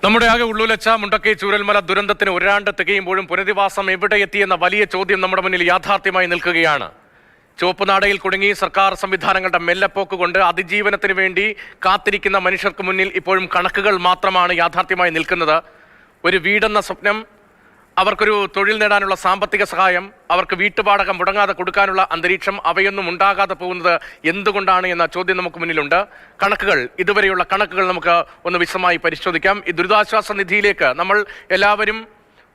നമ്മുടെ ആകെ ഉള്ളുലച്ച മുണ്ടക്കൈ ചൂരൽമല ദുരന്തത്തിന് ഒരാണ്ട് തികയുമ്പോഴും പുനരധിവാസം എവിടെ എത്തിയെന്ന വലിയ ചോദ്യം നമ്മുടെ മുന്നിൽ യാഥാർത്ഥ്യമായി നിൽക്കുകയാണ്. ചുവപ്പുനാടയിൽ കുടുങ്ങി സർക്കാർ സംവിധാനങ്ങളുടെ മെല്ലപ്പോക്ക് കൊണ്ട് അതിജീവനത്തിന് വേണ്ടി കാത്തിരിക്കുന്ന മനുഷ്യർക്ക് മുന്നിൽ ഇപ്പോഴും കണക്കുകൾ മാത്രമാണ് യാഥാർത്ഥ്യമായി നിൽക്കുന്നത്. ഒരു വീടെന്ന സ്വപ്നം, അവർക്കൊരു തൊഴിൽ നേടാനുള്ള സാമ്പത്തിക സഹായം, അവർക്ക് വീട്ടുവാടക മുടങ്ങാതെ കൊടുക്കാനുള്ള അന്തരീക്ഷം, അവയൊന്നും ഉണ്ടാകാതെ പോകുന്നത് എന്തുകൊണ്ടാണ് എന്ന ചോദ്യം നമുക്ക് മുന്നിലുണ്ട്. കണക്കുകൾ, ഇതുവരെയുള്ള കണക്കുകൾ നമുക്ക് ഒന്ന് വിശദമായി പരിശോധിക്കാം. ഈ ദുരിതാശ്വാസ നിധിയിലേക്ക് നമ്മൾ എല്ലാവരും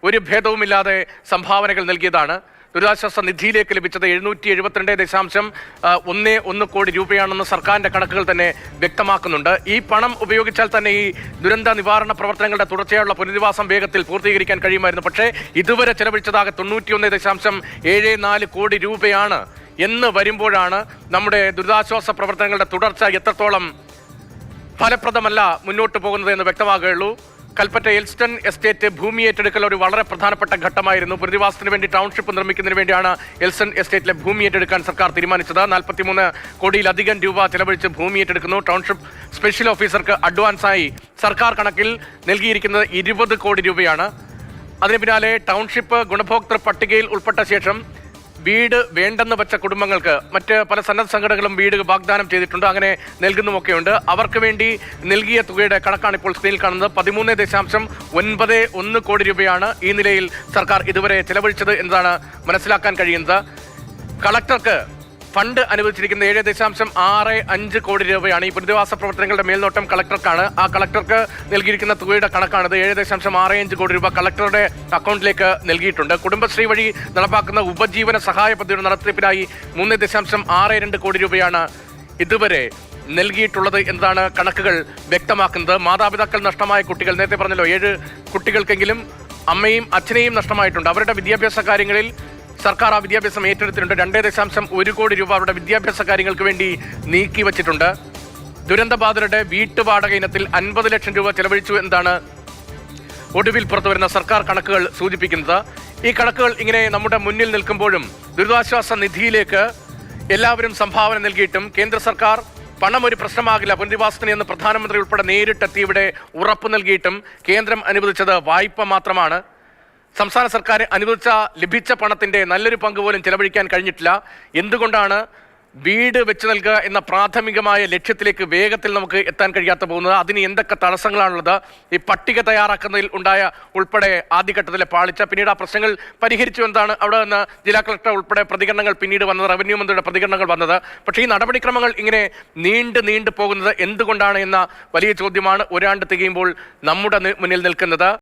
ഒരു ഭേദവുമില്ലാതെ സംഭാവനകൾ നൽകിയതാണ്. ദുരിതാശ്വാസ നിധിയിലേക്ക് ലഭിച്ചത് 772.11 കോടി രൂപയാണെന്ന് സർക്കാരിന്റെ കണക്കുകൾ തന്നെ വ്യക്തമാക്കുന്നുണ്ട്. ഈ പണം ഉപയോഗിച്ചാൽ തന്നെ ഈ ദുരന്ത നിവാരണ പ്രവർത്തനങ്ങളുടെ തുടർച്ചയായുള്ള പുനരധിവാസം വേഗത്തിൽ പൂർത്തീകരിക്കാൻ കഴിയുമായിരുന്നു. പക്ഷേ ഇതുവരെ ചെലവഴിച്ചതാകെ 91.74 കോടി രൂപയാണ് എന്ന് വരുമ്പോഴാണ് നമ്മുടെ ദുരിതാശ്വാസ പ്രവർത്തനങ്ങളുടെ തുടർച്ച എത്രത്തോളം ഫലപ്രദമല്ല മുന്നോട്ട് പോകുന്നത് എന്ന് വ്യക്തമാകുകയുള്ളൂ. കൽപ്പറ്റ എൽസ്റ്റൺ എസ്റ്റേറ്റ് ഭൂമി ഏറ്റെടുക്കൽ ഒരു വളരെ പ്രധാനപ്പെട്ട ഘട്ടമായിരുന്നു. പുനരധിവാസത്തിന് വേണ്ടി ടൗൺഷിപ്പ് നിർമ്മിക്കുന്നതിന് വേണ്ടിയാണ് എൽസ്റ്റൺ എസ്റ്റേറ്റിലെ ഭൂമി ഏറ്റെടുക്കാൻ സർക്കാർ തീരുമാനിച്ചത്. 43 കോടിയിലധികം രൂപ ചെലവഴിച്ച് ഭൂമി ഏറ്റെടുക്കുന്നു. ടൗൺഷിപ്പ് സ്പെഷ്യൽ ഓഫീസർക്ക് അഡ്വാൻസായി സർക്കാർ കണക്കിൽ നൽകിയിരിക്കുന്നത് 20 കോടി രൂപയാണ്. അതിന് പിന്നാലെ ടൗൺഷിപ്പ് ഗുണഭോക്തൃ പട്ടികയിൽ ഉൾപ്പെട്ട ശേഷം വീട് വേണ്ടെന്ന് വെച്ച കുടുംബങ്ങൾക്ക് മറ്റ് പല സന്നദ്ധ സംഘടനകളും വീട് വാഗ്ദാനം ചെയ്തിട്ടുണ്ട്, അങ്ങനെ നൽകുന്നുമൊക്കെയുണ്ട്. അവർക്ക് വേണ്ടി നൽകിയ തുകയുടെ കണക്കാണ് ഇപ്പോൾ സ്ക്രീനിൽ കാണുന്നത്. 13.91 കോടി രൂപയാണ് ഈ നിലയിൽ സർക്കാർ ഇതുവരെ ചെലവഴിച്ചത് എന്നതാണ് മനസ്സിലാക്കാൻ കഴിയുന്നത്. കളക്ടർക്ക് ഫണ്ട് അനുവദിച്ചിരിക്കുന്ന 7.65 കോടി രൂപയാണ്. ഈ പുനരധിവാസ പ്രവർത്തനങ്ങളുടെ മേൽനോട്ടം കളക്ടർക്കാണ്. ആ കളക്ടർക്ക് നൽകിയിരിക്കുന്ന തുകയുടെ കണക്കാണിത്. 7.65 കോടി രൂപ കളക്ടറുടെ അക്കൗണ്ടിലേക്ക് നൽകിയിട്ടുണ്ട്. കുടുംബശ്രീ വഴി നടപ്പാക്കുന്ന ഉപജീവന സഹായ പദ്ധതിയുടെ നടത്തിപ്പിനായി 3.62 കോടി രൂപയാണ് ഇതുവരെ നൽകിയിട്ടുള്ളത് എന്നതാണ് കണക്കുകൾ വ്യക്തമാക്കുന്നത്. മാതാപിതാക്കൾ നഷ്ടമായ കുട്ടികൾ, നേരത്തെ പറഞ്ഞല്ലോ 7 കുട്ടികൾക്കെങ്കിലും അമ്മയും അച്ഛനെയും നഷ്ടമായിട്ടുണ്ട്. അവരുടെ വിദ്യാഭ്യാസ കാര്യങ്ങളിൽ സർക്കാർ ആ വിദ്യാഭ്യാസം ഏറ്റെടുത്തിട്ടുണ്ട്. 2.1 കോടി രൂപ അവരുടെ വിദ്യാഭ്യാസ കാര്യങ്ങൾക്ക് വേണ്ടി നീക്കി വച്ചിട്ടുണ്ട്. ദുരന്തബാധിതരുടെ വീട്ടുവാടക ഇനത്തിൽ 50 ലക്ഷം രൂപ ചെലവഴിച്ചു എന്നതാണ് ഒടുവിൽ പുറത്തുവരുന്ന സർക്കാർ കണക്കുകൾ സൂചിപ്പിക്കുന്നത്. ഈ കണക്കുകൾ ഇങ്ങനെ നമ്മുടെ മുന്നിൽ നിൽക്കുമ്പോഴും ദുരിതാശ്വാസ നിധിയിലേക്ക് എല്ലാവരും സംഭാവന നൽകിയിട്ടും കേന്ദ്ര സർക്കാർ പണം ഒരു പ്രശ്നമാകില്ല പുനരധിവാസത്തിന് എന്ന് പ്രധാനമന്ത്രി ഉൾപ്പെടെ നേരിട്ടെത്തി ഇവിടെ ഉറപ്പ് നൽകിയിട്ടും കേന്ദ്രം അനുവദിച്ചത് വായ്പ മാത്രമാണ്. സംസ്ഥാന സർക്കാർ ലഭിച്ച പണത്തിന്റെ നല്ലൊരു പങ്ക് പോലും ചെലവഴിക്കാൻ കഴിഞ്ഞിട്ടില്ല. എന്തുകൊണ്ടാണ് വീട് വെച്ച് നൽകുക എന്ന പ്രാഥമികമായ ലക്ഷ്യത്തിലേക്ക് വേഗത്തിൽ നമുക്ക് എത്താൻ കഴിയാത്ത പോകുന്നത്? അതിന് എന്തൊക്കെ തടസ്സങ്ങളാണുള്ളത്? ഈ പട്ടിക തയ്യാറാക്കുന്നതിൽ ഉണ്ടായ ഉൾപ്പെടെ ആദ്യഘട്ടത്തിലെ പാളിച്ച, പിന്നീട് ആ പ്രശ്നങ്ങൾ പരിഹരിച്ചു എന്നതാണ് അവിടെ നിന്ന് ജില്ലാ കളക്ടർ ഉൾപ്പെടെ പ്രതികരണങ്ങൾ പിന്നീട് വന്നത്, റവന്യൂ മന്ത്രിയുടെ പ്രതികരണങ്ങൾ വന്നത്. പക്ഷേ ഈ നടപടിക്രമങ്ങൾ ഇങ്ങനെ നീണ്ടു പോകുന്നത് എന്തുകൊണ്ടാണ് എന്ന വലിയ ചോദ്യമാണ് ഒരാണ്ട് തികയുമ്പോൾ നമ്മുടെ മുന്നിൽ നിൽക്കുന്നത്.